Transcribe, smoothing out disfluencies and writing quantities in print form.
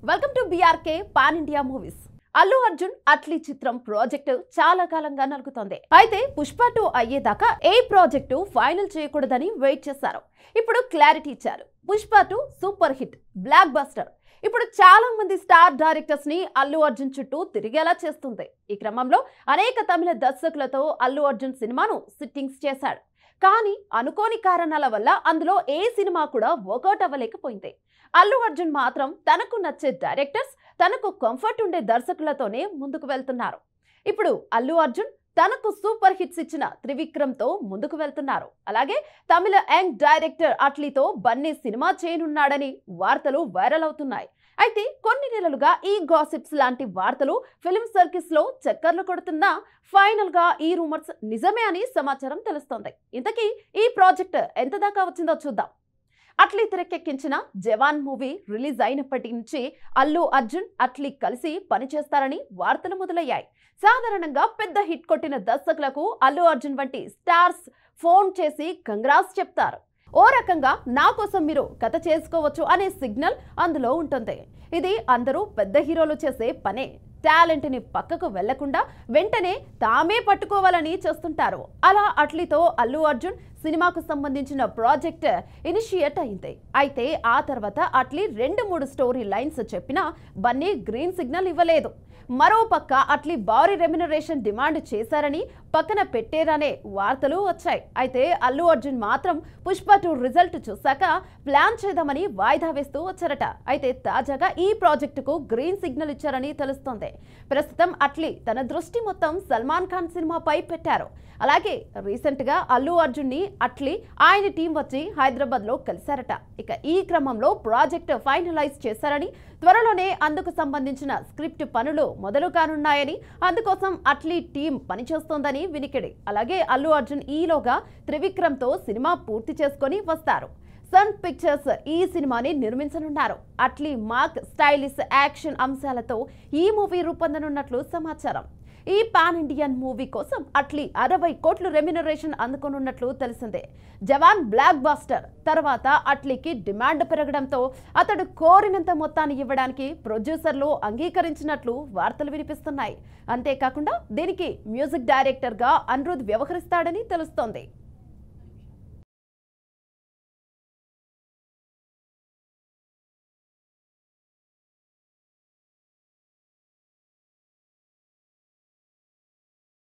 Welcome to BRK pan India movies. Allu Arjun Atlee చిత్రం project చాలా కాలంగా నలుగుతోంది. అయితే పుష్ప 2 అయ్యేదాకా ఏ ప్రాజెక్టు ఫైనల్ చేయకూడదని వెయిట్ చేశారు. ఇప్పుడు క్లారిటీ ఇచ్చారు. Pushpa 2 super hit, block buster. ఇప్పుడు చాలా మంది స్టార్ డైరెక్టర్స్ ని అల్లు అర్జున్ చుట్టూ తిరిగేలా చేస్తుంది. ఈ క్రమంలో అనేక తమిళ దర్శకులతో అల్లు అర్జున్ సినిమాను సిట్టింగ్స్ చేశాడు. కానీ అనుకోని కారణాల వల్ల అందులో ఏ సినిమా కూడా వర్కౌట్ అవ్వలేకపోయింది. అల్లు అర్జున్ మాత్రం తనకు నచ్చే డైరెక్టర్స్, తనకు కంఫర్ట్ ఉండే దర్శకులతోనే ముందుకు వెళ్తున్నారు. ఇప్పుడు అల్లు అర్జున్ తనకు సూపర్ హిట్స్ ఇచ్చిన త్రివిక్రమ్తో ముందుకు వెళ్తున్నారు. అలాగే తమిళ యంగ్ డైరెక్టర్ అట్లీతో బన్నీ సినిమా చేయనున్నాడని వార్తలు వైరల్ అవుతున్నాయి. అయితే కొన్ని నెలలుగా ఈ గాసిప్స్ లాంటి వార్తలు ఫిల్మ్ సర్కిల్స్ లో చక్కర్లు కొడుతున్నా ఫైనల్ గా ఈ రూమర్స్ నిజమే అని సమాచారం తెలుస్తోంది. ఇంతకీ ఈ ప్రాజెక్ట్ ఎంత దాకా వచ్చిందో చూద్దాం. అట్లీ తెరకెక్కించిన జవాన్ మూవీ రిలీజ్ అయినప్పటి నుంచి అల్లు అర్జున్ అట్లీ కలిసి పనిచేస్తారని వార్తలు మొదలయ్యాయి. సాధారణంగా పెద్ద హిట్ కొట్టిన దర్శకులకు అల్లు అర్జున్ వంటి స్టార్స్ ఫోన్ చేసి కంగ్రాట్స్ చెప్తారు. ఓ రకంగా నా కోసం మీరు కథ చేసుకోవచ్చు అనే సిగ్నల్ అందులో ఉంటుంది. ఇది అందరూ పెద్ద హీరోలు చేసే పనే. టాలెంట్ ని పక్కకు వెళ్లకుండా వెంటనే తామే పట్టుకోవాలని చేస్తుంటారు. అలా అట్లీతో అల్లు అర్జున్ సినిమాకు సంబంధించిన ప్రాజెక్ట్ ఇనిషియేట్ అయింది. అయితే ఆ తర్వాత అట్లీ 2-3 స్టోరీ లైన్స్ చెప్పినా బన్నీ గ్రీన్ సిగ్నల్ ఇవ్వలేదు. మరో పక్క అట్లీ భారీ రెమ్యునరేషన్ డిమాండ్ చేశారని పక్కన పెట్టేరనే వార్తలు వచ్చాయి. అయితే అల్లు అర్జున్ మాత్రం పుష్ప 2 రిజల్ట్ చూశాక ప్లాన్ చేద్దామని వాయిదా వేస్తూ వచ్చారట. అయితే తాజాగా ఈ ప్రాజెక్టుకు గ్రీన్ సిగ్నల్ ఇచ్చారని తెలుస్తోంది. ప్రస్తుతం అట్లీ తన దృష్టి మొత్తం సల్మాన్ ఖాన్ సినిమాపై పెట్టారు. అలాగే రీసెంట్ గా అల్లు అర్జున్ ని అట్లీ ఆయన టీం వచ్చి హైదరాబాద్ లో కలిశారట. ఇక ఈ క్రమంలో ప్రాజెక్ట్ ఫైనలైజ్ చేశారని, త్వరలోనే అందుకు సంబంధించిన స్క్రిప్ట్ పనులు మొదలు కానున్నాయని, అందుకోసం అట్లీ టీం పనిచేస్తోందని వినికిడి. అలాగే అల్లు అర్జున్ ఈలోగా త్రివిక్రమ్తో సినిమా పూర్తి చేసుకొని వస్తారు. సన్ పిక్చర్స్ ఈ సినిమాని నిర్మించనున్నారు. అట్లీ మార్క్ స్టైలిష్ యాక్షన్ అంశాలతో ఈ మూవీ రూపొందనున్నట్లు సమాచారం. ఈ పాన్ ఇండియన్ మూవీ కోసం అట్లీ 60 కోట్ల రెమ్యునరేషన్ అందుకోనున్నట్లు తెలిసిందే. జవాన్ బ్లాక్ బస్టర్ తర్వాత అట్లీకి డిమాండ్ పెరగడంతో అతడు కోరినంత మొత్తాన్ని ఇవ్వడానికి ప్రొడ్యూసర్లు అంగీకరించినట్లు వార్తలు వినిపిస్తున్నాయి. అంతేకాకుండా దీనికి మ్యూజిక్ డైరెక్టర్ గా అనిరుద్ వ్యవహరిస్తాడని తెలుస్తోంది.